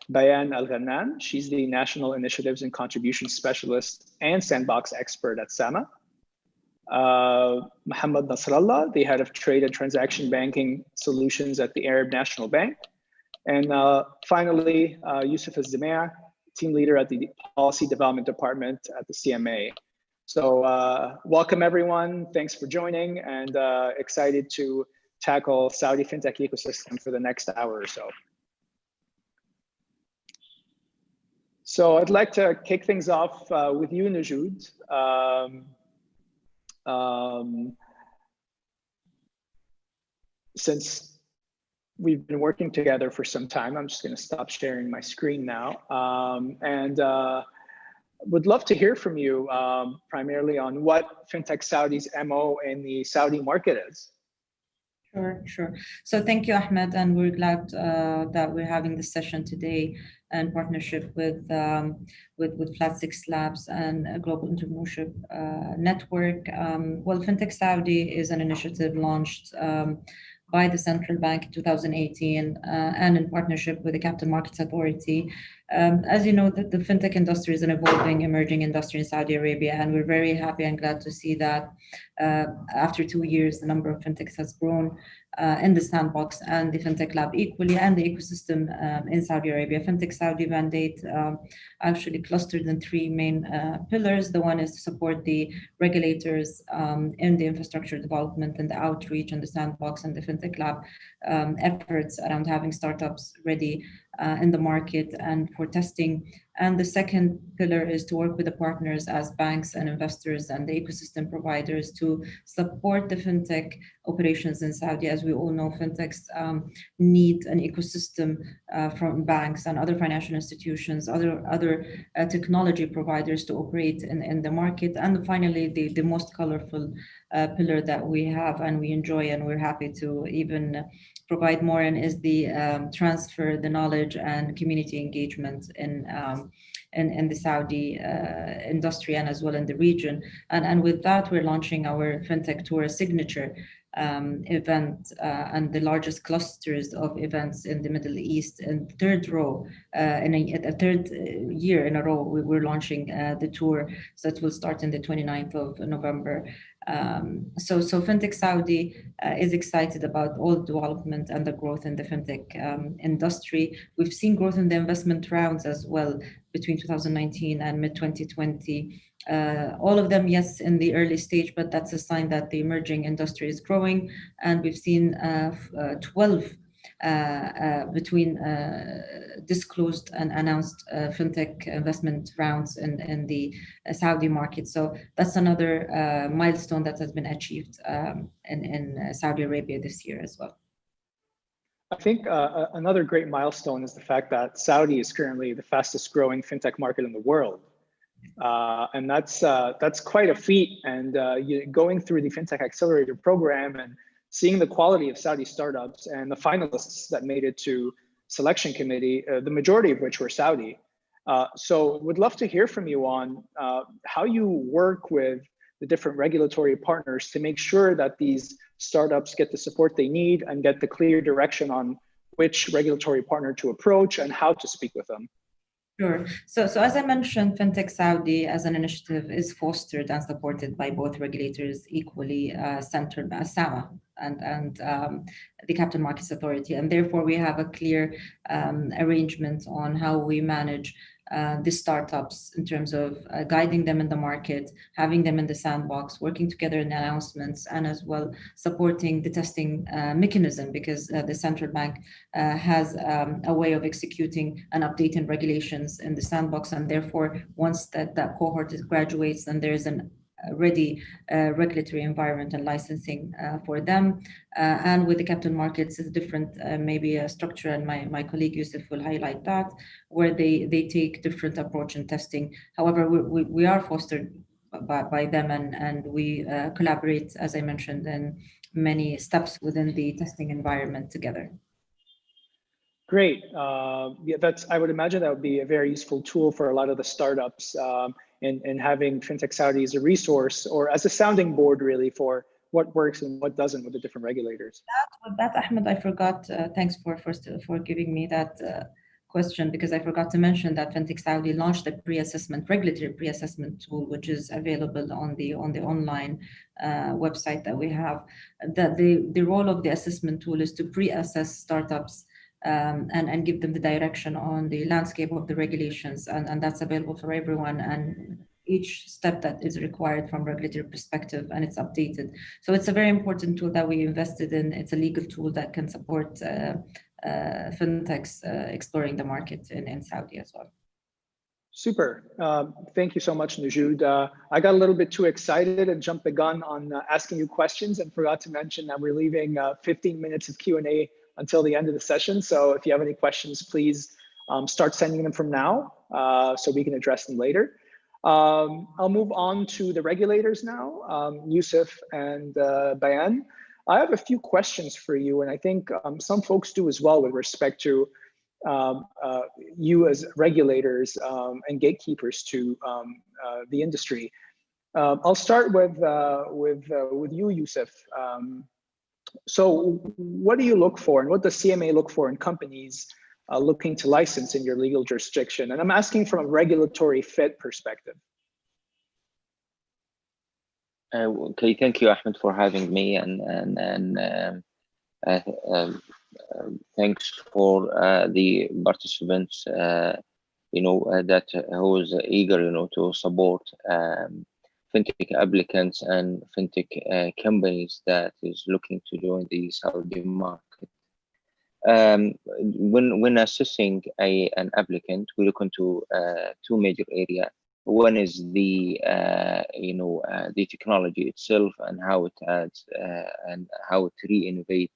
Bayan Al-Ghannan. She's the National Initiatives and Contributions Specialist and Sandbox Expert at SAMA. Mohammed Nasrallah, the Head of Trade and Transaction Banking Solutions at the Arab National Bank. And finally, Yusuf Az-Zamea, Team Leader at the Policy Development Department at the CMA. So welcome everyone, thanks for joining, and excited to tackle Saudi fintech ecosystem for the next hour or so. So I'd like to kick things off with you, Najoud. Since we've been working together for some time, I'm just going to stop sharing my screen now, and would love to hear from you primarily on what Fintech Saudi's MO in the Saudi market is. Sure. So thank you, Ahmed, and we're glad that we're having this session today in partnership with Flat 6 Labs and Global Entrepreneurship Network. Well, Fintech Saudi is an initiative launched by the central bank in 2018 and in partnership with the Capital Markets Authority. As you know, the fintech industry is an evolving, emerging industry in Saudi Arabia, and we're very happy and glad to see that after 2 years, the number of fintechs has grown in the sandbox and the fintech lab equally, and the ecosystem in Saudi Arabia. Fintech Saudi mandate actually clustered in 3 main pillars. The one is to support the regulators in the infrastructure development and the outreach and the sandbox and the fintech lab efforts around having startups ready in the market and for testing. And the second pillar is to work with the partners as banks and investors and the ecosystem providers to support the fintech operations in Saudi. As we all know, fintechs need an ecosystem from banks and other financial institutions, other technology providers to operate in the market. And finally, the most colorful pillar that we have and we enjoy and we're happy to even provide more in is the transfer, the knowledge and community engagement in the Saudi industry and as well in the region. And with that, we're launching our FinTech Tour signature event and the largest clusters of events in the Middle East. And third year in a row, we're launching the tour. So it will start on the 29th of November. So Fintech Saudi is excited about all the development and the growth in the fintech industry. We've seen growth in the investment rounds as well between 2019 and mid-2020. All of them, yes, in the early stage, but that's a sign that the emerging industry is growing. And we've seen 12 between disclosed and announced fintech investment rounds in the Saudi market. So that's another milestone that has been achieved in Saudi Arabia this year as well. I think another great milestone is the fact that Saudi is currently the fastest growing fintech market in the world. And that's quite a feat. And going through the Fintech Accelerator program and seeing the quality of Saudi startups and the finalists that made it to selection committee, the majority of which were Saudi. So would love to hear from you on how you work with the different regulatory partners to make sure that these startups get the support they need and get the clear direction on which regulatory partner to approach and how to speak with them. Sure. So as I mentioned, Fintech Saudi as an initiative is fostered and supported by both regulators equally, central SAMA and the Capital Markets Authority. And therefore, we have a clear arrangement on how we manage the startups in terms of guiding them in the market, having them in the sandbox, working together in announcements, and as well supporting the testing mechanism, because the central bank has a way of executing and updating regulations in the sandbox. And therefore, once that cohort graduates, then there's an ready regulatory environment and licensing for them. And with the capital markets, it's different, maybe a structure, and my colleague Yusuf will highlight that, where they take different approach in testing. However, we are fostered by them, and we collaborate, as I mentioned, in many steps within the testing environment together. Great. Yeah, I would imagine that would be a very useful tool for a lot of the startups in having Fintech Saudi as a resource or as a sounding board, really, for what works and what doesn't with the different regulators. That Ahmed, I forgot. Thanks for giving me that question, because I forgot to mention that Fintech Saudi launched a pre-assessment, regulatory pre-assessment tool, which is available on the online website that we have. That the role of the assessment tool is to pre-assess startups and give them the direction on the landscape of the regulations, and that's available for everyone, and each step that is required from regulatory perspective, and it's updated. So it's a very important tool that we invested in. It's a legal tool that can support fintechs exploring the market in Saudi as well. Super. Thank you so much, Najud. I got a little bit too excited and jumped the gun on asking you questions and forgot to mention that we're leaving 15 minutes of Q&A until the end of the session. So if you have any questions, please start sending them from now so we can address them later. I'll move on to the regulators now, Yusuf and Bayan. I have a few questions for you, and I think some folks do as well with respect to you as regulators and gatekeepers to the industry. I'll start with you, Yusuf. So what do you look for, and what does CMA look for in companies looking to license in your legal jurisdiction? And I'm asking from a regulatory fit perspective. Okay, thank you, Ahmed, for having me, and thanks for the participants, that who is eager, to support fintech applicants and fintech companies that is looking to join the Saudi market. When assessing an applicant, we look into two major areas. One is the technology itself and how it adds and how it re-innovate,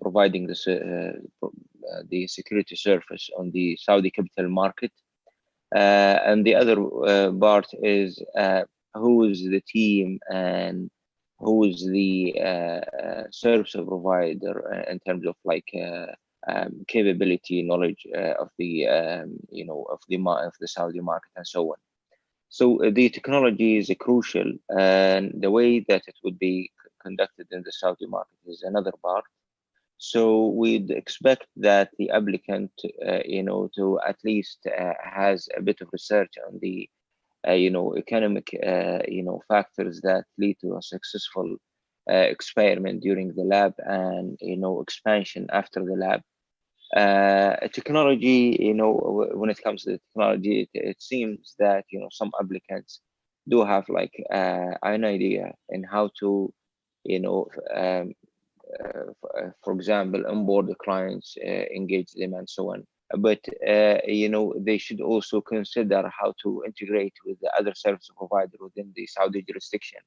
providing the security service on the Saudi capital market. And the other part is who is the team and who is the service provider in terms of capability, knowledge of the of the Saudi market and so on. So the technology is crucial, and the way that it would be conducted in the Saudi market is another part. So we'd expect that the applicant, to at least has a bit of research on the, economic, factors that lead to a successful experiment during the lab and, expansion after the lab. Technology, when it comes to the technology, it seems that, some applicants do have an idea in how to, for example, onboard the clients, engage them and so on. But, they should also consider how to integrate with the other service provider within the Saudi jurisdiction.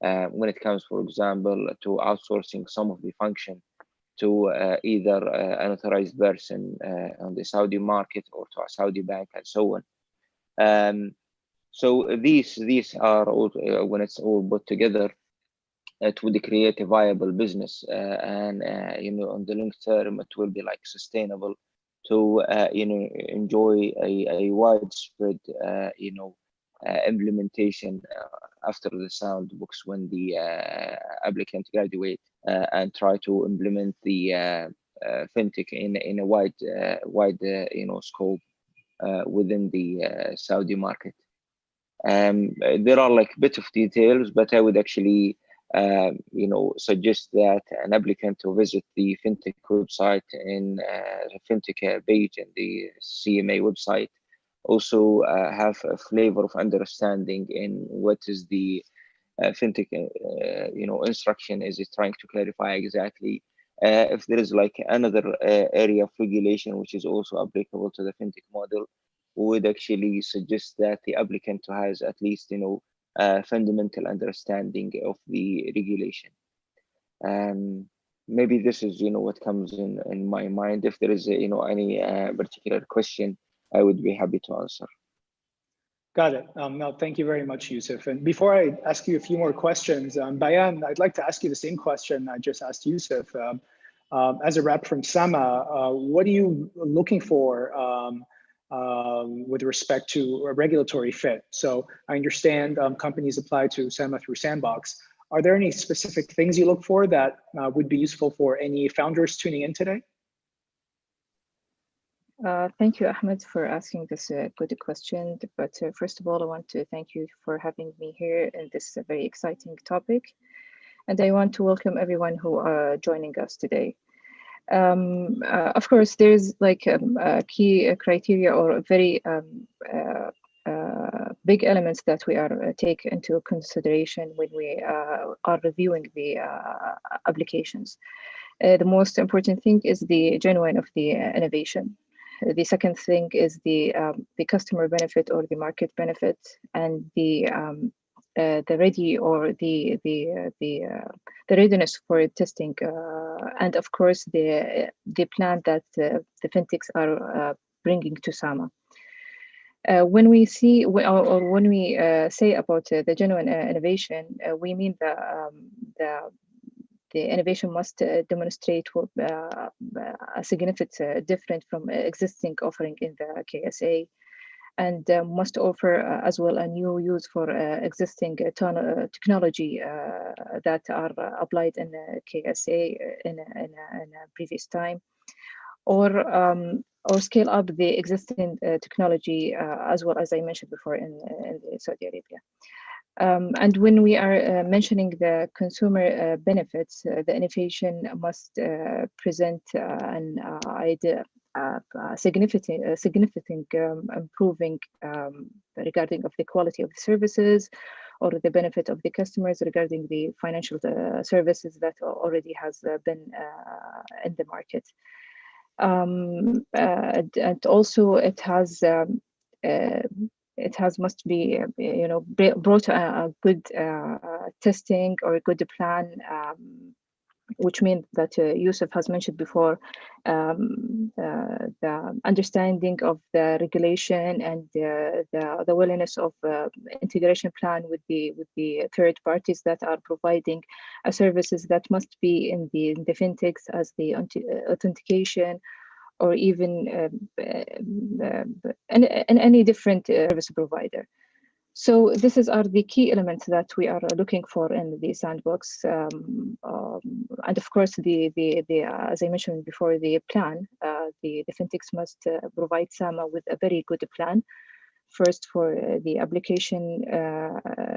When it comes, for example, to outsourcing some of the function to either an authorized person on the Saudi market or to a Saudi bank and so on. So these are all, when it's all put together, it would create a viable business, and on the long term, it will be sustainable to enjoy a widespread implementation after the sound books when the applicant graduate and try to implement the fintech in a wide scope within the Saudi market. There are a bit of details, but I would actually suggest that an applicant to visit the fintech website in the fintech page and the CMA website. Also have a flavor of understanding in what is the fintech instruction is it trying to clarify exactly. If there is another area of regulation which is also applicable to the fintech model, we would actually suggest that the applicant has at least fundamental understanding of the regulation. Maybe this is what comes in my mind. If there is any particular question, I would be happy to answer. Got it. No, thank you very much, Yusuf. And before I ask you a few more questions, Bayan, I'd like to ask you the same question I just asked Yusuf. As a rep from SEMA, what are you looking for with respect to a regulatory fit? So I understand companies apply to SEMA through Sandbox. Are there any specific things you look for that would be useful for any founders tuning in today? Thank you, Ahmed, for asking this good question. But first of all, I want to thank you for having me here in this very exciting topic. And I want to welcome everyone who are joining us today. Of course, there's like a key criteria or very big elements that we are take into consideration when we are reviewing the applications. The most important thing is the genuine of the innovation. The second thing is the customer benefit or the market benefit, and the ready or the readiness for testing, and of course the plan that the fintechs are bringing to SAMA. When we see or when we say about the genuine innovation, we mean the innovation must demonstrate a significant difference from existing offering in the KSA, and must offer as well a new use for existing technology that are applied in the KSA in a previous time, or scale up the existing technology as well, as I mentioned before, in Saudi Arabia. And when we are mentioning the consumer benefits, the innovation must present an idea significant improving regarding of the quality of the services or the benefit of the customers regarding the financial services that already has been in the market. And also it has must be brought a good testing or a good plan, which means that Yusuf has mentioned before, the understanding of the regulation and the willingness of integration plan with the third parties that are providing services that must be in the fintechs, as the authentication, or even any different service provider. So this are the key elements that we are looking for in the sandbox, and of course the as I mentioned before, the plan. The fintechs must provide SAMA with a very good plan, first for the application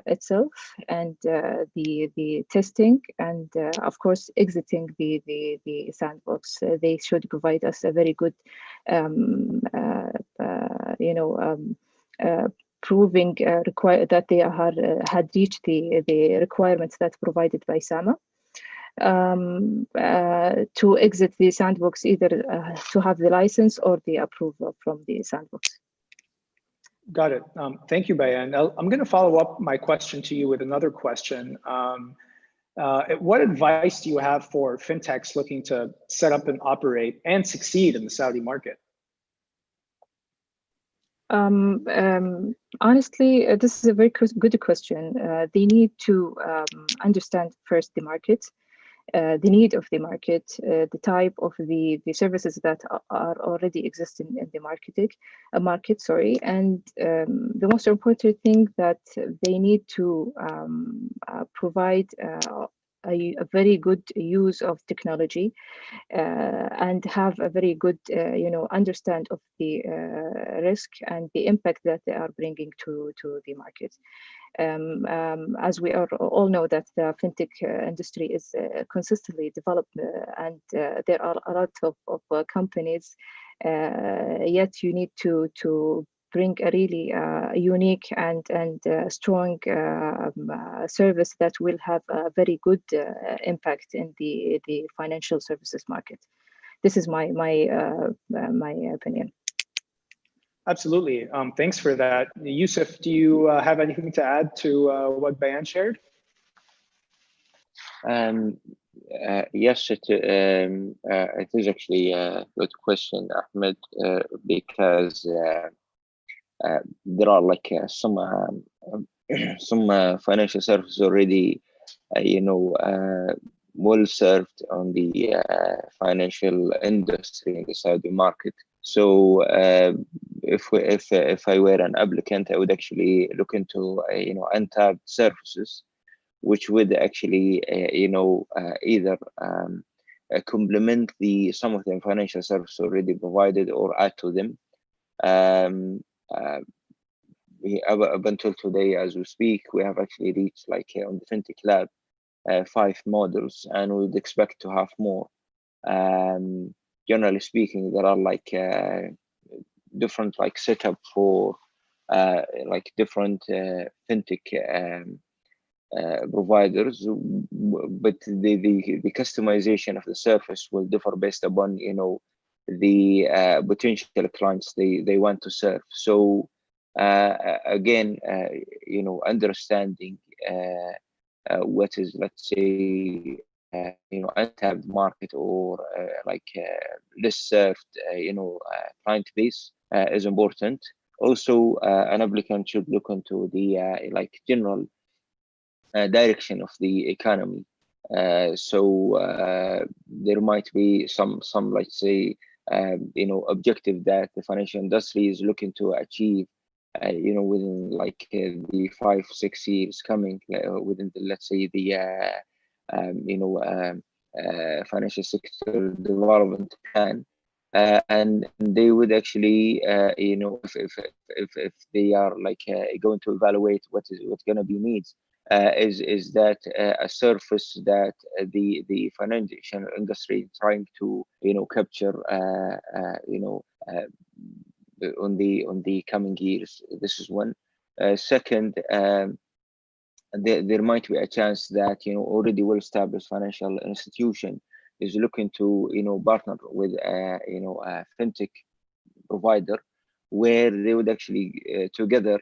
itself, and the testing, and of course exiting the sandbox. They should provide us a very good proving that they had reached the requirements that provided by SAMA, to exit the sandbox, either to have the license or the approval from the sandbox. Got it. Thank you, Bayan. I'm going to follow up my question to you with another question. What advice do you have for fintechs looking to set up and operate and succeed in the Saudi market? Honestly, this is a very good question. They need to understand first the market, the need of the market, the type of the services that are already existing in the market, and the most important thing that they need to provide a very good use of technology, and have a very good understand of the risk and the impact that they are bringing to the market. As we all know that the fintech industry is consistently developed, and there are a lot of companies, yet you need to bring a really unique and strong service that will have a very good impact in the financial services market. This is my opinion. Absolutely. Thanks for that. Yusuf, do you have anything to add to what Bayan shared? Yes, it is actually a good question, Ahmed, because there are like some financial services already, well served on the financial industry in the Saudi market. So if I were an applicant, I would actually look into untapped services, which would actually either complement some of the financial services already provided or add to them. We up until today, as we speak, we have actually reached like on the Fintech Lab 5 models, and we would expect to have more. Generally speaking, there are like different like setup for like different Fintech providers, but the customization of the surface will differ based upon the potential clients they want to serve. So again, understanding what is, let's say, untapped market or less served client base is important. Also, an applicant should look into the general direction of the economy. So there might be some let's say objective that the financial industry is looking to achieve within the 5-6 years coming, within the, let's say, the financial sector development plan. And they would actually if they are going to evaluate what's going to be needs, is that a surface that the financial industry is trying to capture on the coming years. This is one. Second, there might be a chance that already well-established financial institution is looking to partner with a fintech provider, where they would actually together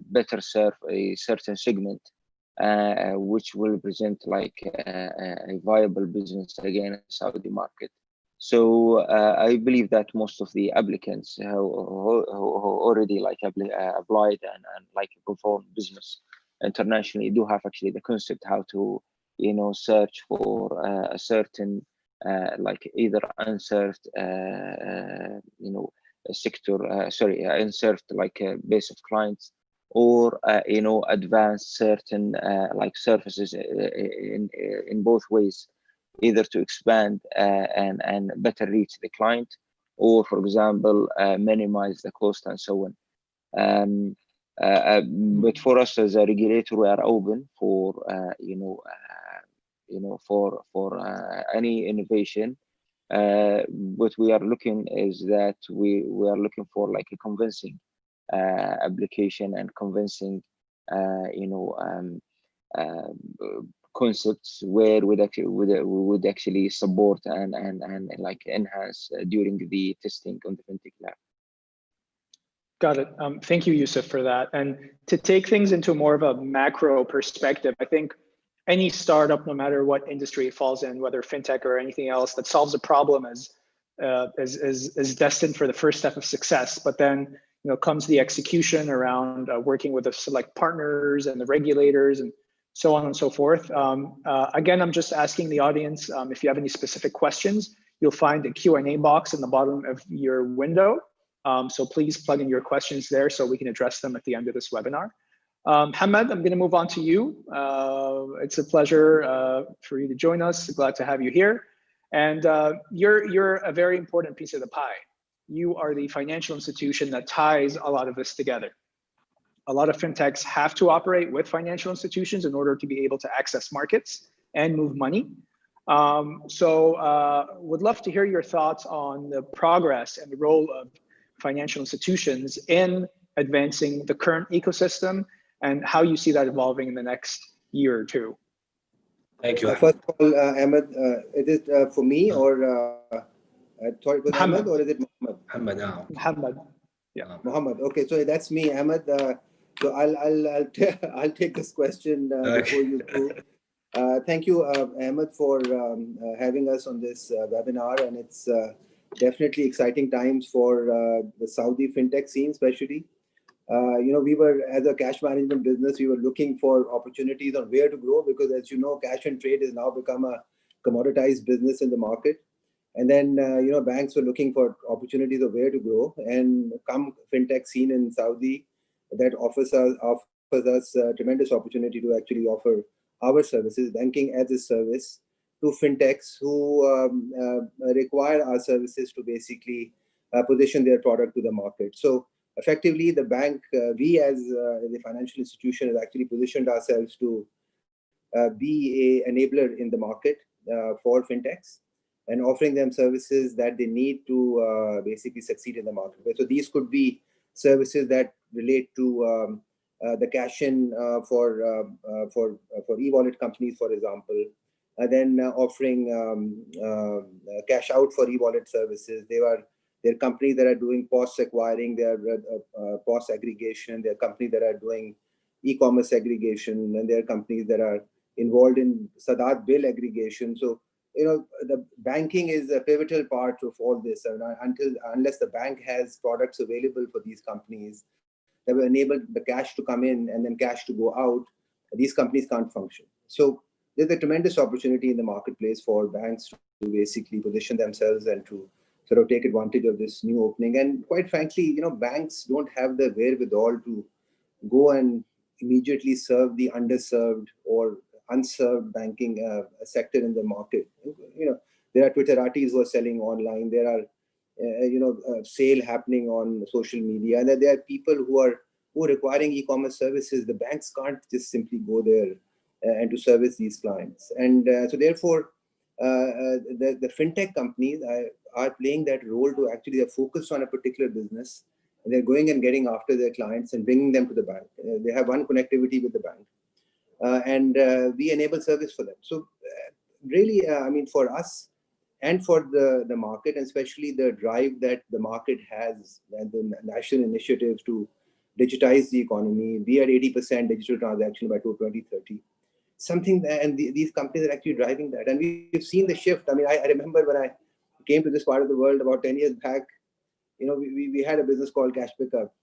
better serve a certain segment, which will present a viable business again in the Saudi market. So I believe that most of the applicants who already applied and perform business internationally do have actually the concept how to search for a certain either unserved sector, unserved base of clients, or advanced certain services in both ways, either to expand and better reach the client, or for example minimize the cost and so on. But for us as a regulator, we are open for for any innovation. What we are looking is that we are looking for a convincing application and convincing concepts where we would actually support and enhance during the testing on the Fintech Lab. Got it. Thank you, Yusuf, for that. And to take things into more of a macro perspective, I think any startup, no matter what industry it falls in, whether fintech or anything else, that solves a problem is destined for the first step of success. But then comes the execution around working with the select partners and the regulators and so on and so forth. Again, I'm just asking the audience, if you have any specific questions, you'll find a Q&A box in the bottom of your window. So please plug in your questions there so we can address them at the end of this webinar. Hamad, I'm going to move on to you. It's a pleasure for you to join us. Glad to have you here. And you're a very important piece of the pie. You are the financial institution that ties a lot of this together. A lot of fintechs have to operate with financial institutions in order to be able to access markets and move money. So would love to hear your thoughts on the progress and the role of financial institutions in advancing the current ecosystem and how you see that evolving in the next year or two. Thank you. First of all, Ahmed, is it for me or sorry, was Ahmed or is it Muhammad? Muhammad now. Muhammad. Yeah. Muhammad. Okay, so that's me, Ahmed. So I'll take this question before you go. Thank you, Ahmed, for having us on this webinar, and it's definitely exciting times for the Saudi fintech scene, especially. We were, as a cash management business, we were looking for opportunities on where to grow, because as you know, cash and trade has now become a commoditized business in the market. And then, banks were looking for opportunities of where to grow, and come fintech scene in Saudi that offers us a tremendous opportunity to actually offer our services, banking as a service, to fintechs who require our services to basically position their product to the market. So effectively, the bank, we as the financial institution, has actually positioned ourselves to be an enabler in the market for fintechs and offering them services that they need to basically succeed in the market. So these could be services that relate to the cash-in for e-wallet companies, for example, then offering cash-out for e-wallet services. There are companies that are doing POS acquiring, there are POS aggregation, there are companies that are doing e-commerce aggregation, and there are companies that are involved in Sadat bill aggregation. So, the banking is a pivotal part of all this. And unless the bank has products available for these companies that will enable the cash to come in and then cash to go out, these companies can't function. So there's a tremendous opportunity in the marketplace for banks to basically position themselves and to sort of take advantage of this new opening. And quite frankly, banks don't have the wherewithal to go and immediately serve the underserved or unserved banking sector in the market. There are Twitteratis who are selling online. There are sale happening on social media, and there are people who are requiring e-commerce services. The banks can't just simply go there and to service these clients. And so therefore, the fintech companies are playing that role to actually focus on a particular business. And they're going and getting after their clients and bringing them to the bank. They have one connectivity with the bank. And we enable service for them. So really, for us and for the market, and especially the drive that the market has and the national initiatives to digitize the economy, be at 80% digital transaction by 2030. Something that, and these companies are actually driving that. And we've seen the shift. I remember when I came to this part of the world about 10 years back, we had a business called Cash Pickup.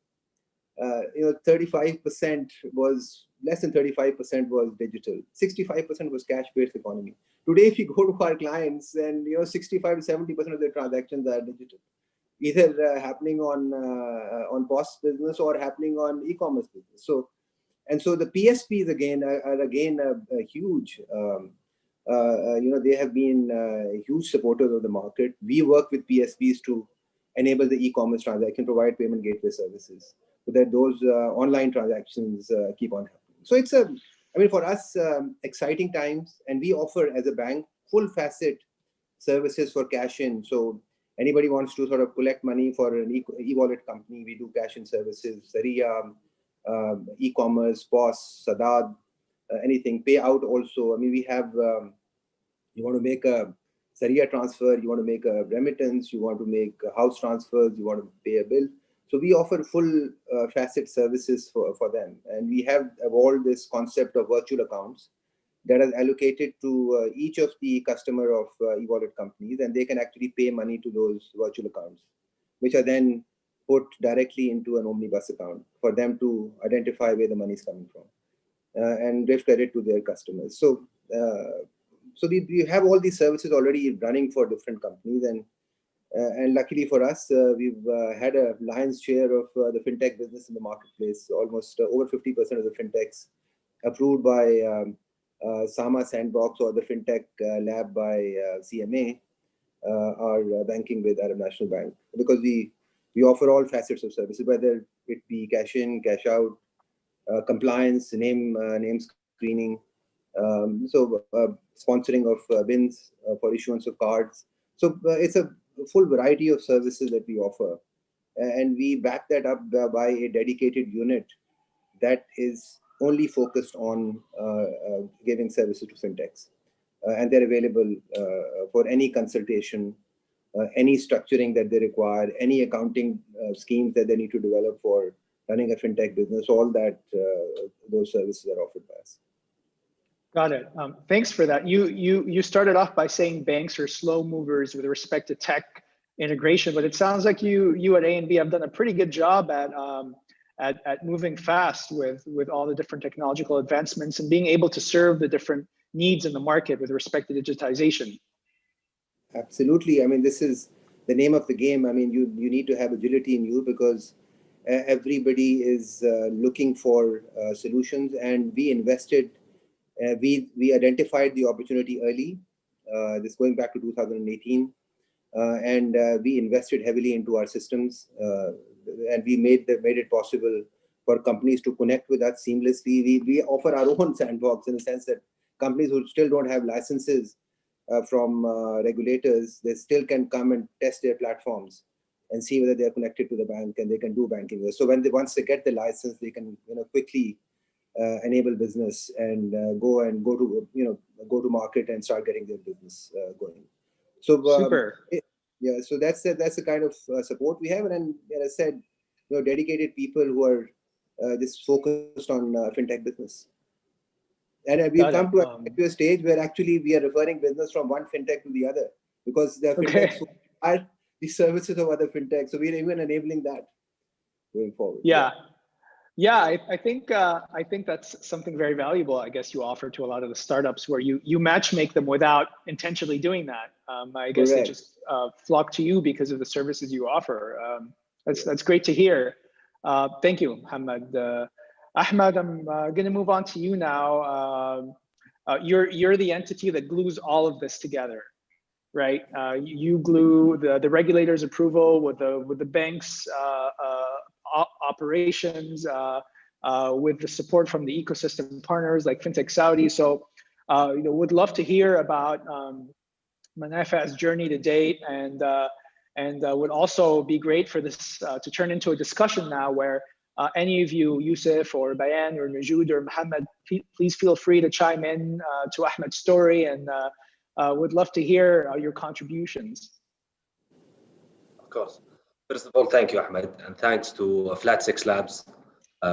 35% was, less than 35% was digital. 65% was cash-based economy. Today, if you go to our clients, then 65 to 70% of their transactions are digital, either happening on POS business or happening on e-commerce business. So the PSPs are again a huge. They have been huge supporters of the market. We work with PSPs to enable the e-commerce transaction, provide payment gateway services, so that those online transactions keep on happening. So it's for us, exciting times, and we offer as a bank full facet services for cash in. So anybody wants to sort of collect money for an e-wallet company, we do cash in services, Saria, e-commerce, POS, Sadat, anything, pay out also. We have, you want to make a Saria transfer, you want to make a remittance, you want to make house transfers, you want to pay a bill. So we offer full facet services for them. And we have evolved this concept of virtual accounts that is allocated to each of the customer of e-wallet companies, and they can actually pay money to those virtual accounts, which are then put directly into an omnibus account for them to identify where the money is coming from and give credit to their customers. So we have all these services already running for different companies, and luckily for us, we've had a lion's share of the fintech business in the marketplace. Almost over 50% of the fintechs approved by SAMA Sandbox or the Fintech Lab by CMA are banking with Arab National Bank, because we offer all facets of services, whether it be cash in, cash out, compliance, name screening, sponsoring of bins for issuance of cards. So it's a full variety of services that we offer, and we back that up by a dedicated unit that is only focused on giving services to fintechs, and they're available for any consultation, any structuring that they require, any accounting schemes that they need to develop for running a fintech business. All that those services are offered by us. Got it. Thanks for that. You started off by saying banks are slow movers with respect to tech integration, but it sounds like you at A&B have done a pretty good job at moving fast with all the different technological advancements and being able to serve the different needs in the market with respect to digitization. Absolutely. This is the name of the game. You need to have agility in you, because everybody is looking for solutions, and we invested. We identified the opportunity early, this going back to 2018. And we invested heavily into our systems, and we made it possible for companies to connect with us seamlessly. We offer our own sandbox in the sense that companies who still don't have licenses from regulators, they still can come and test their platforms and see whether they are connected to the bank and they can do banking with. So once they get the license, they can quickly enable business and go to market and start getting their business going. So Super. Yeah, so that's the kind of support we have, and as I said, dedicated people who are just focused on fintech business. And we've come to a stage where actually we are referring business from one fintech to the other, because the fintechs are the services of other fintechs. So we're even enabling that going forward. Yeah, I think that's something very valuable. I guess you offer to a lot of the startups where you match make them without intentionally doing that. I guess Correct. They just flock to you because of the services you offer. That's great to hear. Thank you, Mohammed. Ahmed, I'm going to move on to you now. You're the entity that glues all of this together, right? You glue the regulators' approval with the banks' operations, with the support from the ecosystem partners like Fintech Saudi. So, would love to hear about Manafa's journey to date, and would also be great for this to turn into a discussion now where any of you, Yusuf or Bayan or Najoud or Mohammed, please feel free to chime in to Ahmed's story, and would love to hear your contributions. Of course. First of all, thank you, Ahmed, and thanks to Flat6 Labs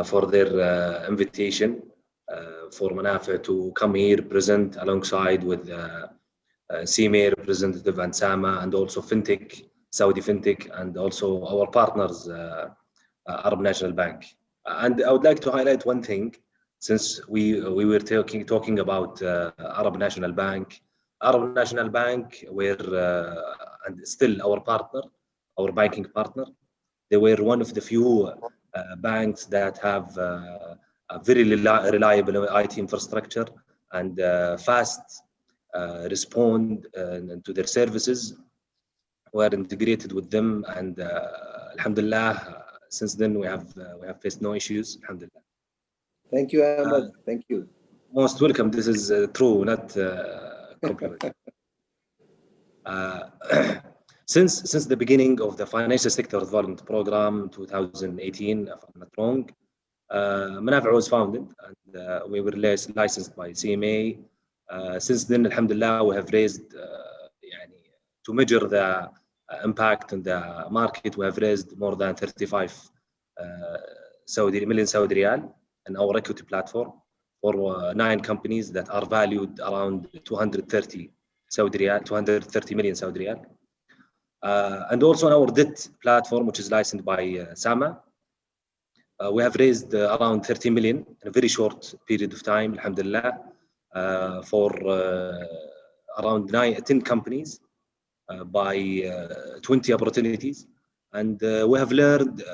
for their invitation for Manafa to come here, present alongside with CMA representative and Sama, and also Fintech, Saudi Fintech, and also our partners, Arab National Bank. And I would like to highlight one thing, since we were talking about Arab National Bank. Arab National Bank were and still our partner, our banking partner. They were one of the few banks that have a very reliable IT infrastructure and fast respond to their services. We are integrated with them, and alhamdulillah, since then we have faced no issues, alhamdulillah. Thank you, Ahmed. Thank you. Most welcome. This is true, not compliment. Since the beginning of the financial sector development program, 2018, if I'm not wrong, Manafa was founded, and we were licensed by CMA. Since then, alhamdulillah, we have raised, to measure the impact in the market, we have raised more than 35 million Saudi Riyal in our equity platform for 9 companies that are valued around 230 million Saudi Riyal. And also on our debt platform, which is licensed by Sama, we have raised around 30 million in a very short period of time, alhamdulillah, for around 10 companies by 20 opportunities. And we have learned,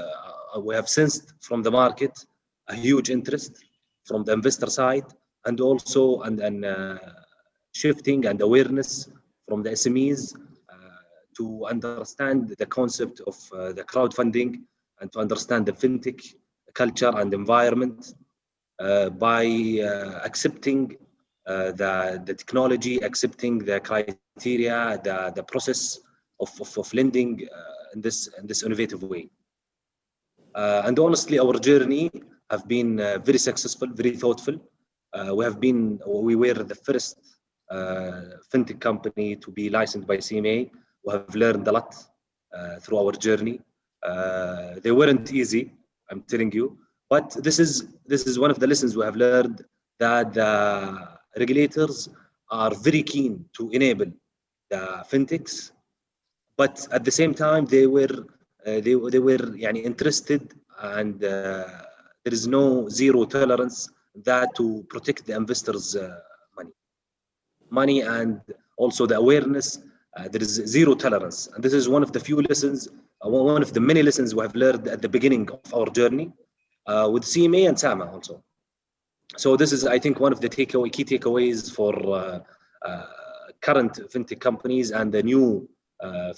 we have sensed from the market a huge interest from the investor side, and also shifting and awareness from the SMEs to understand the concept of the crowdfunding and to understand the fintech culture and environment by accepting the technology, accepting the criteria, the process of lending in this innovative way. And honestly, our journey have been very successful, very thoughtful. We were the first fintech company to be licensed by CMA. We have learned a lot through our journey. They weren't easy, I'm telling you, but this is one of the lessons we have learned, that the regulators are very keen to enable the fintechs, but at the same time they were interested, and there is no zero tolerance that to protect the investors' money, and also the awareness. There is zero tolerance, and this is one of the few lessons, one of the many lessons we have learned at the beginning of our journey with CMA and Sama also. So this is, I think, one of the key takeaways for current fintech companies and the new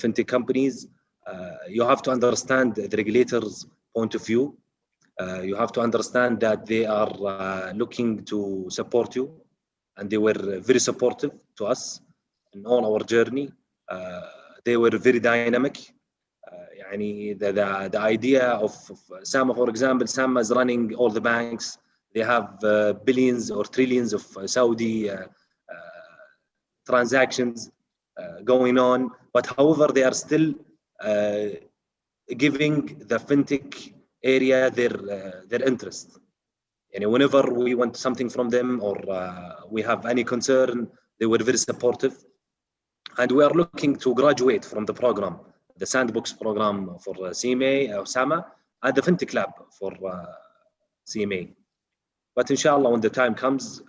fintech companies, you have to understand the regulators' point of view. You have to understand that they are looking to support you, and they were very supportive to us in all our journey. They were very dynamic. The idea of SAMA, for example, SAMA is running all the banks. They have billions or trillions of Saudi transactions going on, but however, they are still giving the fintech area their interest. Whenever we want something from them or we have any concern, they were very supportive. And we are looking to graduate from the program, the sandbox program for CMA or SAMA, and the fintech lab for CMA. But inshallah, when the time comes,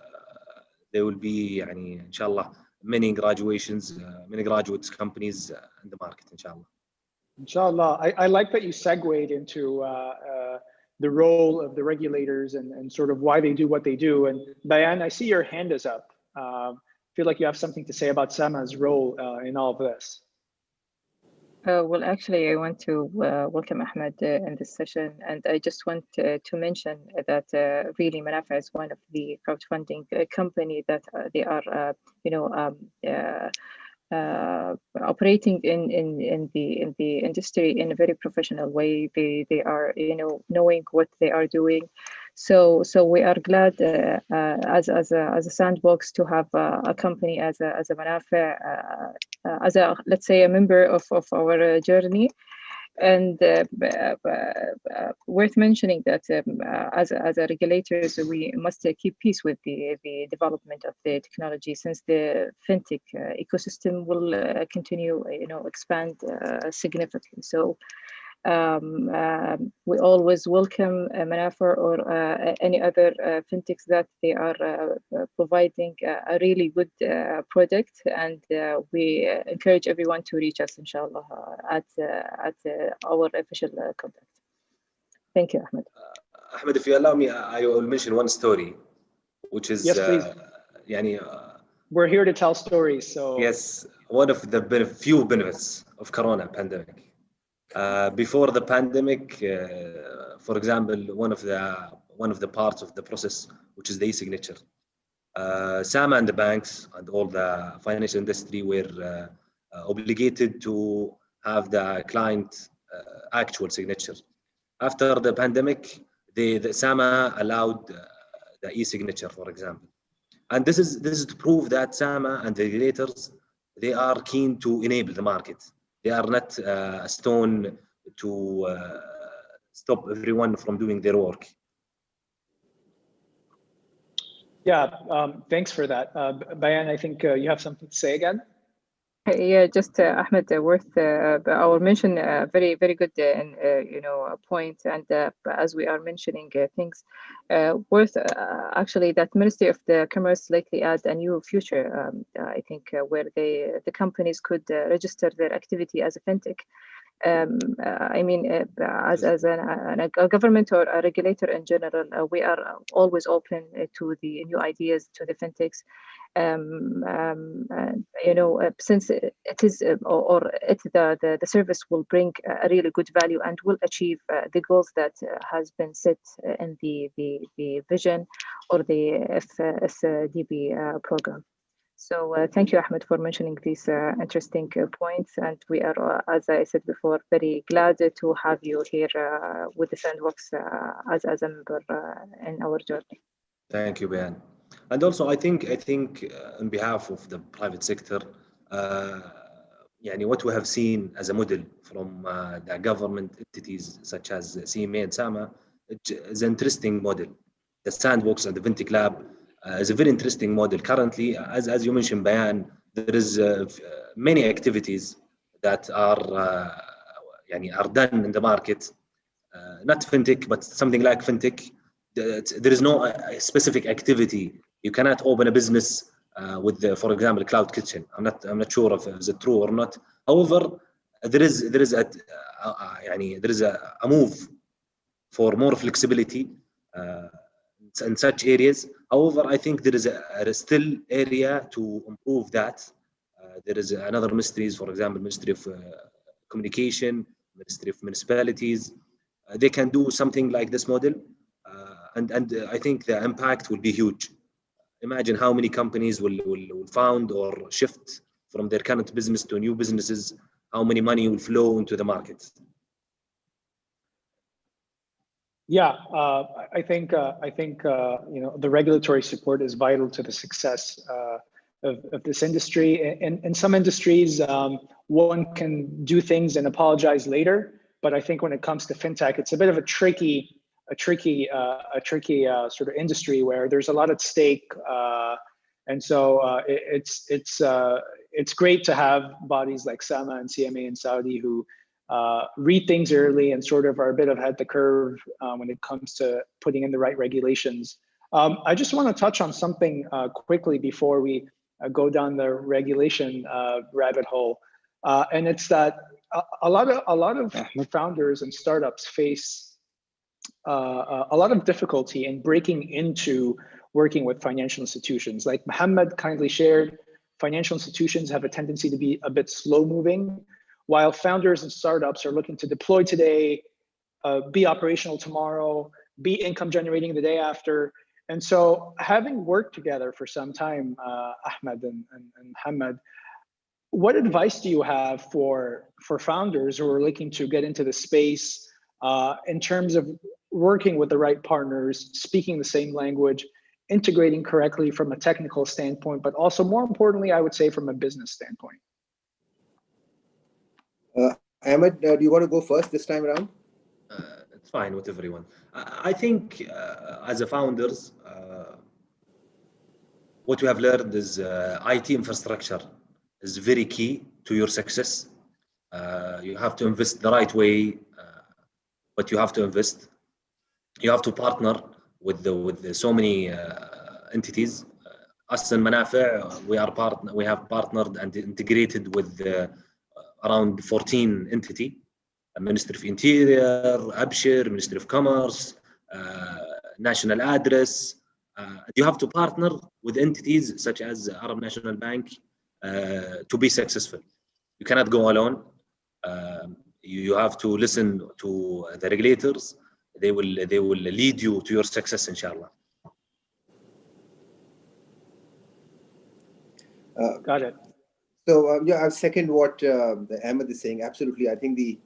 there will be, inshallah, many graduations, many graduates companies in the market, inshallah. Inshallah. I like that you segued into the role of the regulators and sort of why they do what they do. And Bayan, I see your hand is up. I feel like you have something to say about SAMA's role in all of this. Well, actually, I want to welcome Ahmed in this session, and I just want to mention that really Manafa is one of the crowdfunding company that they are, operating in the industry in a very professional way. They are, knowing what they are doing. So we are glad as a sandbox to have a company as a Manafa, as a, let's say, a member of our journey. And worth mentioning that as a regulators, we must keep pace with the development of the technology, since the fintech ecosystem will continue, expand significantly. So we always welcome Manafa or any other fintechs that they are providing a really good product, and we encourage everyone to reach us, inshallah, at our official contact. Thank you, Ahmed. Ahmed, if you allow me, I will mention one story, which is yes, please. We're here to tell stories. So yes, one of the few benefits of Corona pandemic. Before the pandemic, for example, one of the parts of the process, which is the e-signature, SAMA and the banks and all the financial industry were obligated to have the client actual signature. After the pandemic, the SAMA allowed the e-signature, for example, and this is to prove that SAMA and the regulators, they are keen to enable the market. They are not a stone to stop everyone from doing their work. Yeah, thanks for that. Bayan, I think you have something to say again? Yeah, just Ahmed, worth our mention, very, very good point. And as we are mentioning things, worth actually that Ministry of the Commerce likely add a new feature, I think, where the companies could register their activity as a fintech. I mean, as a government or a regulator in general, we are always open to the new ideas, to the fintechs. Since it is the service will bring a really good value and will achieve the goals that has been set in the vision or the FSDB program. So thank you, Ahmed, for mentioning these interesting points. And we are, as I said before, very glad to have you here with the Sandbox as a member in our journey. Thank you, Bayan. And also, I think on behalf of the private sector, what we have seen as a model from the government entities such as CMA and SAMA is an interesting model. The Sandbox and the Fintech Lab is a very interesting model. Currently, as you mentioned, Bayan, there is many activities that are done in the market, not fintech, but something like fintech. There is no specific activity. You cannot open a business with, for example, cloud kitchen. I'm not sure if it's true or not. However, there is a move for more flexibility in such areas. However, I think there is still area to improve that There is another ministries, for example, Ministry of Communication, Ministry of Municipalities. They can do something like this model, and I think the impact will be huge. Imagine how many companies will found or shift from their current business to new businesses, how many money will flow into the market. Yeah, I think you know, the regulatory support is vital to the success of this industry. In some industries, one can do things and apologize later, but I think when it comes to fintech, it's a bit of a tricky sort of industry where there's a lot at stake, and so it's great to have bodies like SAMA and CMA in Saudi who read things early and sort of are a bit ahead the curve when it comes to putting in the right regulations. I just want to touch on something quickly before we go down the regulation rabbit hole, and it's that a lot of founders and startups face a lot of difficulty in breaking into working with financial institutions. Like Mohammed kindly shared, financial institutions have a tendency to be a bit slow moving, while founders and startups are looking to deploy today, be operational tomorrow, be income generating the day after. And so having worked together for some time, Ahmed and Mohammed, what advice do you have for founders who are looking to get into the space in terms of working with the right partners, speaking the same language, integrating correctly from a technical standpoint, but also more importantly, I would say from a business standpoint? Ahmed, do you want to go first this time around? It's fine with everyone. I think as a founders, what we have learned is IT infrastructure is very key to your success. You have to invest the right way, but you have to invest. You have to partner with so many entities. Us in Manafi, we have partnered and integrated with around 14 entities. Ministry of Interior, Abshir, Ministry of Commerce, National Address. You have to partner with entities such as Arab National Bank to be successful. You cannot go alone. You have to listen to the regulators. They will lead you to your success, inshallah. Got it. So yeah, I second what Ahmed is saying. Absolutely, I think the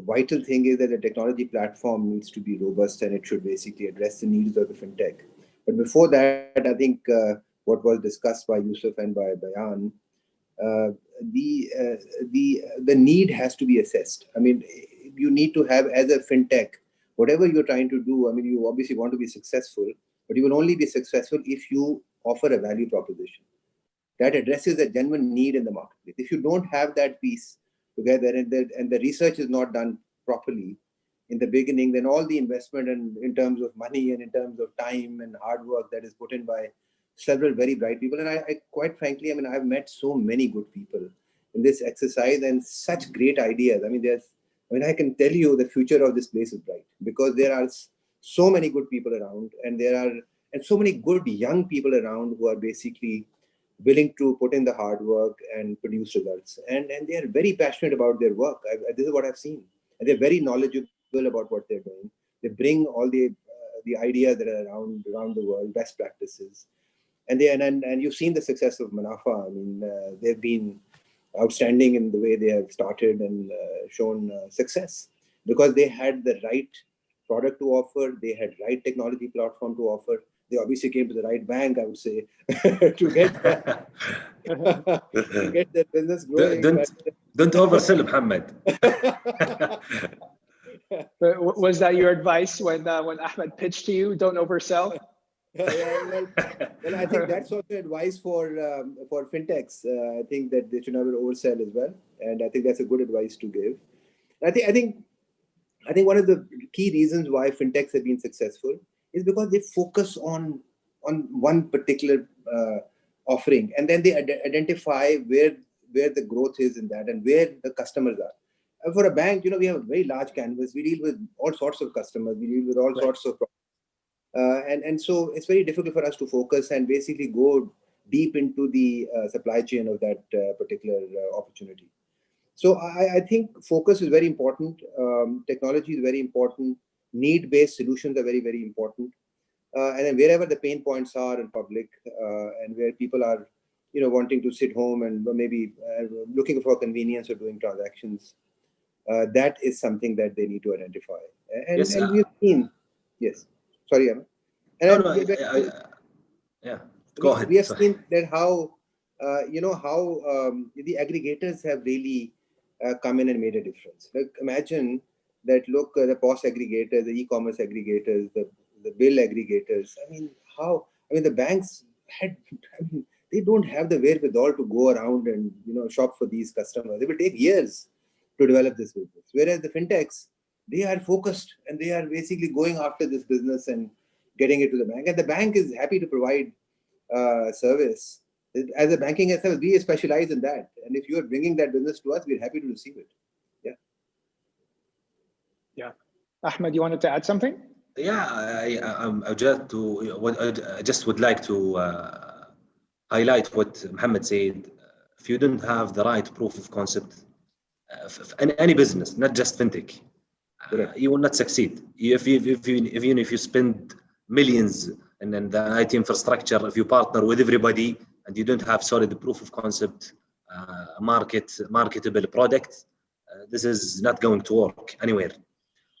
vital thing is that the technology platform needs to be robust and it should basically address the needs of the fintech. But before that, I think what was discussed by Yusuf and by Bayan, the need has to be assessed. I mean, you need to have, as a fintech, whatever you're trying to do, I mean, you obviously want to be successful, but you will only be successful if you offer a value proposition that addresses a genuine need in the marketplace. If you don't have that piece together and the research is not done properly in the beginning, then all the investment and in terms of money and in terms of time and hard work that is put in by several very bright people. And I quite frankly, I mean, I've met so many good people in this exercise and such great ideas. I mean, I can tell you the future of this place is bright because there are so many good people around and so many good young people around who are basically willing to put in the hard work and produce results. And they are very passionate about their work. This is what I've seen. And they're very knowledgeable about what they're doing. They bring all the ideas that are around the world, best practices. And you've seen the success of Manafa. I mean, they've been outstanding in the way they have started and shown success because they had the right product to offer. They had right technology platform to offer. They obviously came to the right bank, I would say, to get their business growing. Don't oversell, Mohammed. Was that your advice when Ahmed pitched to you? Don't oversell. Well, I think that's also advice for fintechs. I think that they should never oversell as well, and I think that's a good advice to give. I think one of the key reasons why fintechs have been successful is because they focus on one particular offering, and then they identify where the growth is in that and where the customers are. And for a bank, we have a very large canvas. We deal with all sorts of customers. We deal with all sorts of problems. And so it's very difficult for us to focus and basically go deep into the supply chain of that particular opportunity. So I think focus is very important. Technology is very important. Need-based solutions are very, very important. And then wherever the pain points are in public and where people are, wanting to sit home and maybe looking for convenience or doing transactions, that is something that they need to identify. And, Yes, and we've seen, yes, sorry, Anna. No, no, yeah, go ahead. We have seen that how, the aggregators have really come in and made a difference. Like imagine that, look, the POS aggregators, the e-commerce aggregators, the bill aggregators. The banks they don't have the wherewithal to go around and, shop for these customers. It will take years to develop this business. Whereas the fintechs, they are focused and they are basically going after this business and getting it to the bank. And the bank is happy to provide service. As a banking service, we specialize in that. And if you are bringing that business to us, we're happy to receive it. Yeah. Ahmed, you wanted to add something? Yeah, I just would like to highlight what Mohammed said. If you don't have the right proof of concept in any business, not just fintech, you will not succeed. If you spend millions and then the IT infrastructure, if you partner with everybody and you don't have solid proof of concept, marketable product, this is not going to work anywhere.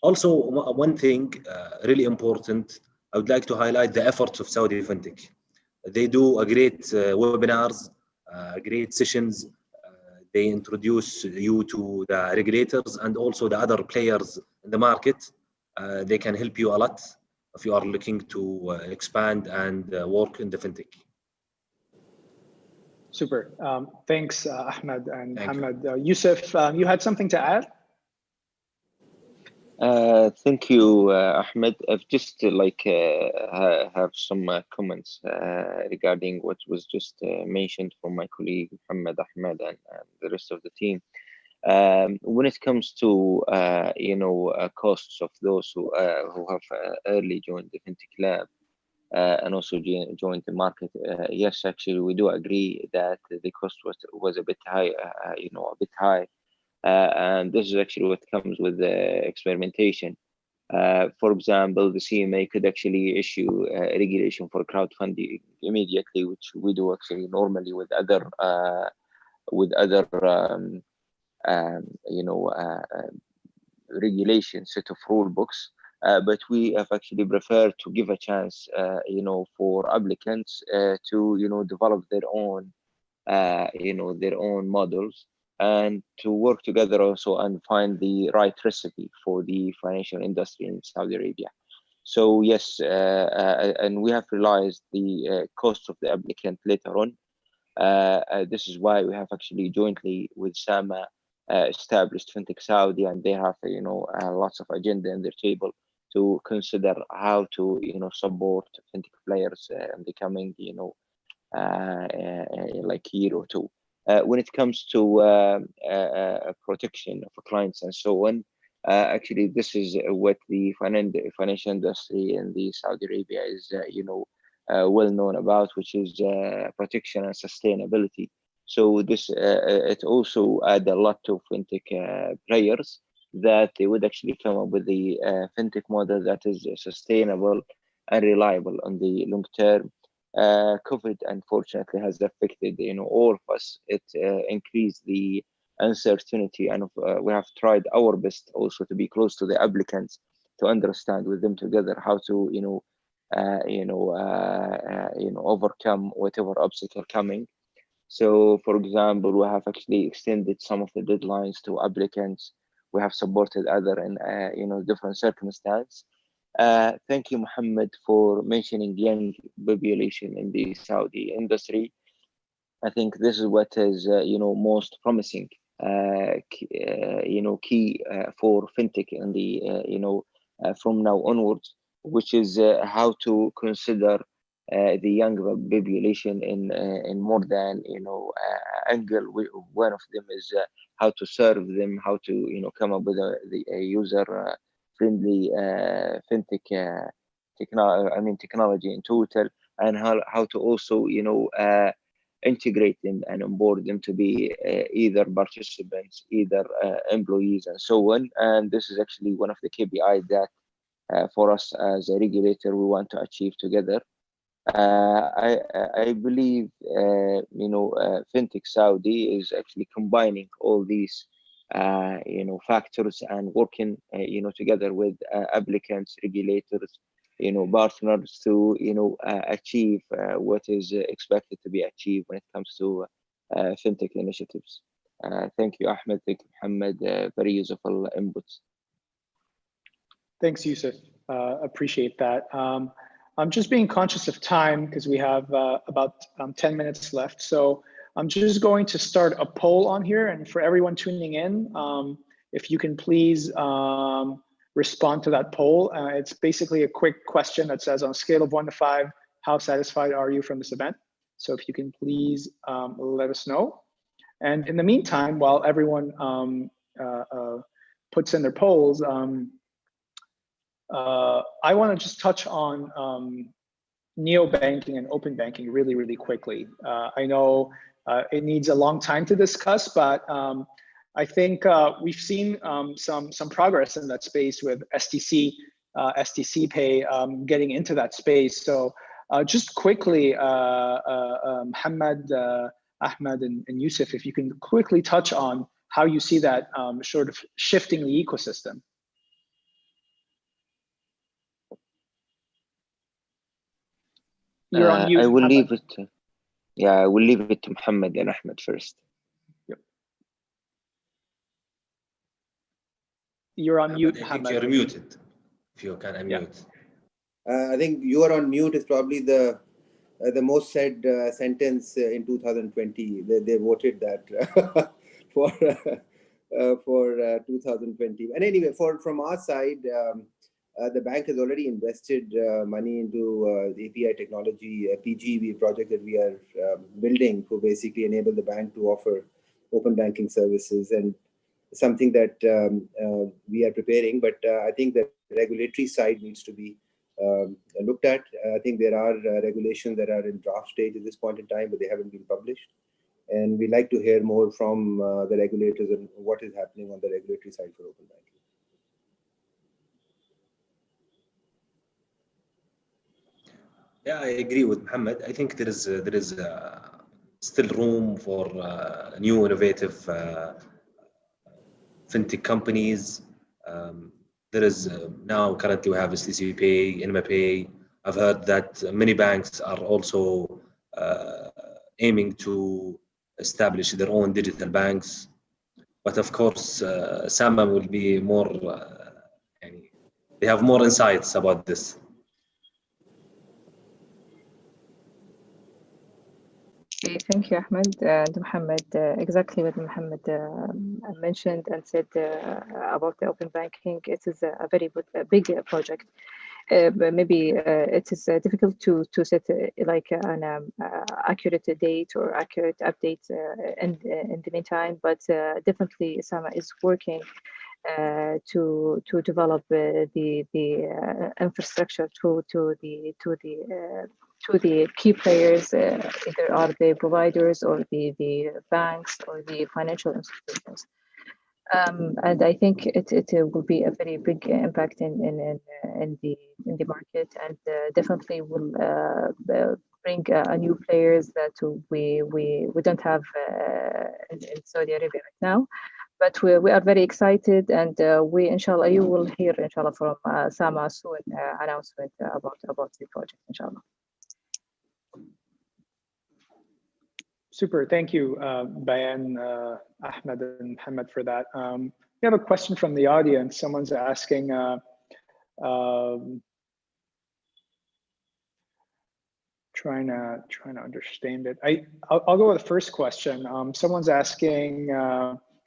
Also, one thing really important, I would like to highlight the efforts of Saudi Fintech. They do a great webinars, great sessions. They introduce you to the regulators and also the other players in the market. They can help you a lot if you are looking to expand and work in the fintech. Super. Thanks, Ahmed and Mohammed. Yusuf, you had something to add? Thank you, Ahmed. I've just have some comments regarding what was just mentioned from my colleague Muhammad, Ahmed, and the rest of the team. When it comes to costs of those who have early joined the fintech lab and also joined the market, yes, actually we do agree that the cost was a bit high, a bit high. And this is actually what comes with the experimentation. For example, the CMA could actually issue a regulation for crowdfunding immediately, which we do actually normally with other regulation set of rule books. But we have actually preferred to give a chance, for applicants to develop their own, their own models, and to work together also and find the right recipe for the financial industry in Saudi Arabia. So yes, and we have realized the cost of the applicant later on. This is why we have actually jointly with SAMA established Fintech Saudi, and they have lots of agenda in their table to consider how to support fintech players in the coming like year or two. When it comes to protection of clients and so on, actually this is what the financial industry in the Saudi Arabia is well known about, which is protection and sustainability. So this it also add a lot to fintech players that they would actually come up with the fintech model that is sustainable and reliable on the long term. COVID unfortunately has affected all of us. It increased the uncertainty, and we have tried our best also to be close to the applicants to understand with them together how to overcome whatever obstacle coming. So, for example, we have actually extended some of the deadlines to applicants. We have supported other in different circumstances. Thank you, Mohammed, for mentioning young population in the Saudi industry. I think this is what is most promising, key for fintech in the from now onwards, which is how to consider the young population in more than angle. One of them is how to serve them, how to come up with a user friendly fintech technology in total, and how to also, integrate them and onboard them to be either participants, either employees, and so on. And this is actually one of the KPIs that for us as a regulator we want to achieve together. I believe Fintech Saudi is actually combining all these factors and working together with applicants, regulators, partners to achieve what is expected to be achieved when it comes to fintech initiatives. Thank you, Ahmed. Thank you, Mohammed. Very useful inputs. Thanks, Yusuf. Appreciate that. I'm just being conscious of time because we have about 10 minutes left. So I'm just going to start a poll on here, and for everyone tuning in, if you can please respond to that poll. It's basically a quick question that says, on a scale of 1 to 5, how satisfied are you from this event? So if you can please let us know. And in the meantime, while everyone puts in their polls, I want to just touch on neo-banking and open banking really, really quickly. I know it needs a long time to discuss, but I think we've seen some progress in that space with STC Pay getting into that space. So just quickly, Mohammed, Ahmed, and Yusuf, if you can quickly touch on how you see that sort of shifting the ecosystem. You're on mute. I will Mohammed. leave it. I will leave it to Mohammed and Ahmed first. Yep. You're on mute, I think Mohammed. you're muted. If you can unmute. I think you are on mute is probably the most said sentence in 2020. They voted that for 2020. And anyway, from our side, the bank has already invested money into the API technology, PGV project that we are building to basically enable the bank to offer open banking services, and something that we are preparing. But I think the regulatory side needs to be looked at. I think there are regulations that are in draft stage at this point in time, but they haven't been published. And we'd like to hear more from the regulators and what is happening on the regulatory side for open banking. Yeah, I agree with Mohammed. I think there is still room for new innovative fintech companies. There is now currently we have STC Pay, Inma Pay. I've heard that many banks are also aiming to establish their own digital banks. But of course, Sama will be more, they have more insights about this. Okay, thank you, Ahmed and Mohammed. Exactly what Mohammed mentioned and said about the open banking. It is a very big project. But maybe it is difficult to set like an accurate date or accurate update in the meantime. But definitely, Sama is working to develop the infrastructure to the key players, either are the providers or the banks or the financial institutions. And I think it will be a very big impact in the market, and definitely will bring a new players that we don't have in Saudi Arabia right now. But we are very excited, and we, inshallah, you will hear, inshallah, from Sama soon announcement about the project, inshallah. Super, thank you, Bayan, Ahmed, and Mohammed for that. We have a question from the audience. Someone's asking, trying to understand it. I'll go with the first question. Someone's asking,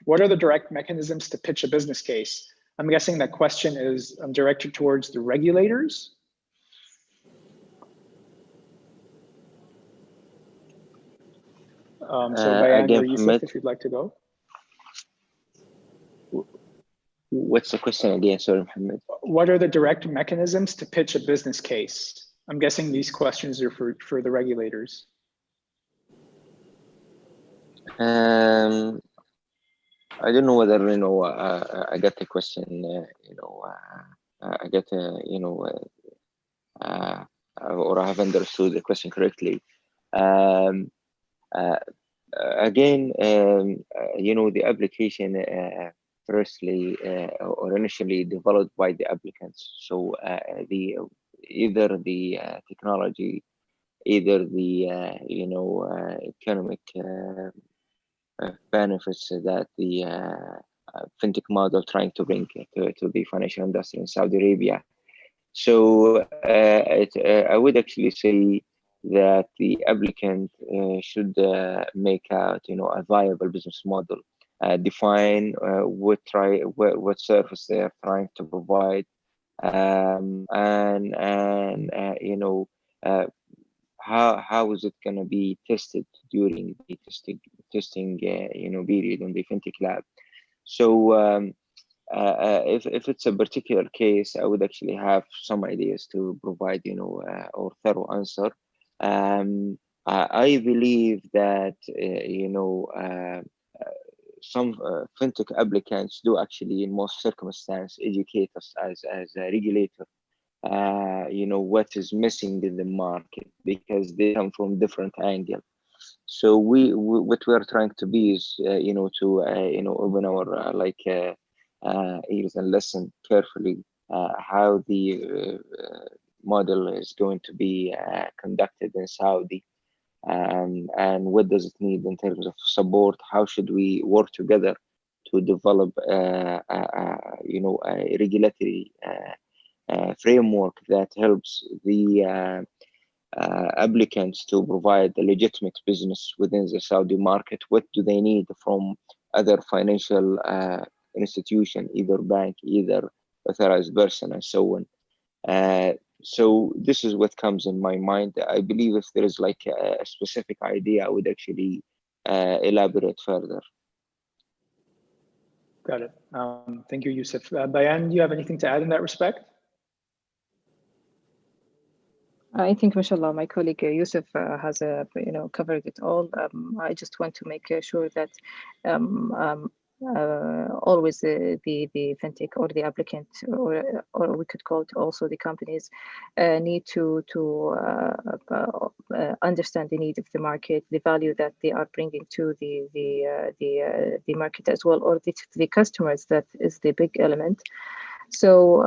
what are the direct mechanisms to pitch a business case? I'm guessing that question is directed towards the regulators. So Bayan or Yusuf, if you'd like to go. What's the question again? Sorry, Mohammed. What are the direct mechanisms to pitch a business case? I'm guessing these questions are for the regulators. I don't know whether I got the question. I get or I have understood the question correctly. Again, the application firstly or initially developed by the applicants. So either the technology, either the economic benefits that the fintech model trying to bring to the financial industry in Saudi Arabia. So I would actually say that the applicant should make out a viable business model, define what service they are trying to provide, and how is it going to be tested during the testing period on the fintech lab. So if it's a particular case, I would actually have some ideas to provide or thorough answer. I believe that some fintech applicants do actually in most circumstances educate us as a regulator what is missing in the market, because they come from different angles. So what we are trying to be is to open our ears and listen carefully how the model is going to be conducted in Saudi, and what does it need in terms of support. How should we work together to develop a regulatory framework that helps the applicants to provide a legitimate business within the Saudi market? What do they need from other financial institution, either bank, either authorized person, and so on? So this is what comes in my mind. I believe if there is like a specific idea, I would actually elaborate further. Got it. Thank you, Yusuf. Bayan, do you have anything to add in that respect? I think, mashallah, my colleague Yusuf has covered it all. I just want to make sure that always the fintech or the applicant, or we could call it also the companies, need to understand the need of the market, the value that they are bringing to the market as well, or the customers. That is the big element. So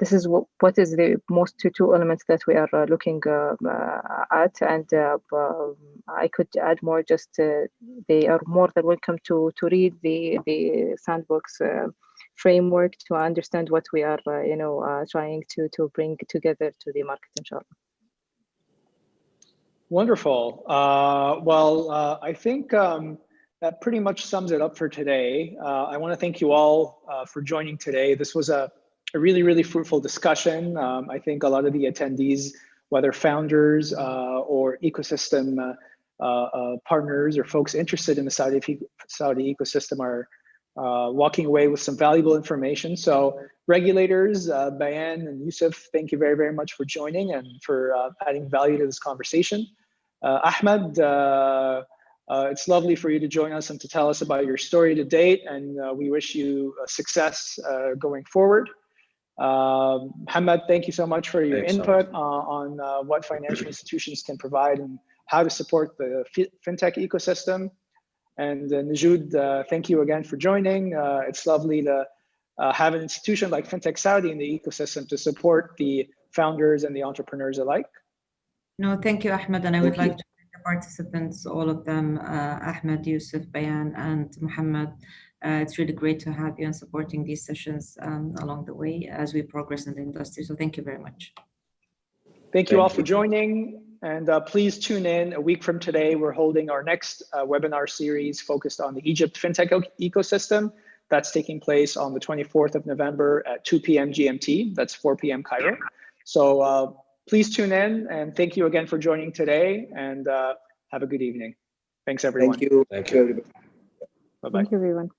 this is what is the most two elements that we are looking at, and I could add more. Just they are more than welcome to read the sandbox framework to understand what we are trying to bring together to the market, inshallah. Wonderful. I think that pretty much sums it up for today. I want to thank you all for joining today. This was a really, really fruitful discussion. I think a lot of the attendees, whether founders or ecosystem partners or folks interested in the Saudi ecosystem, are walking away with some valuable information. So regulators, Bayan and Yusuf, thank you very, very much for joining and for adding value to this conversation. Ahmed, it's lovely for you to join us and to tell us about your story to date, and we wish you success going forward. Muhammad, thank you so much for your input on what financial institutions can provide and how to support the fintech ecosystem. And Najoud, thank you again for joining. It's lovely to have an institution like Fintech Saudi in the ecosystem to support the founders and the entrepreneurs alike. No, thank you, Ahmed, and I would like to participants, all of them, Ahmed, Yusuf, Bayan, and Muhammad. It's really great to have you and supporting these sessions along the way as we progress in the industry. So thank you very much. Thank you all for joining. And please tune in a week from today. We're holding our next webinar series focused on the Egypt fintech ecosystem. That's taking place on the 24th of November at 2 p.m. GMT. That's 4 p.m. Cairo. So please tune in, and thank you again for joining today, and have a good evening. Thanks, everyone. Thank you. Thank you. Bye-bye. Thank you, everyone.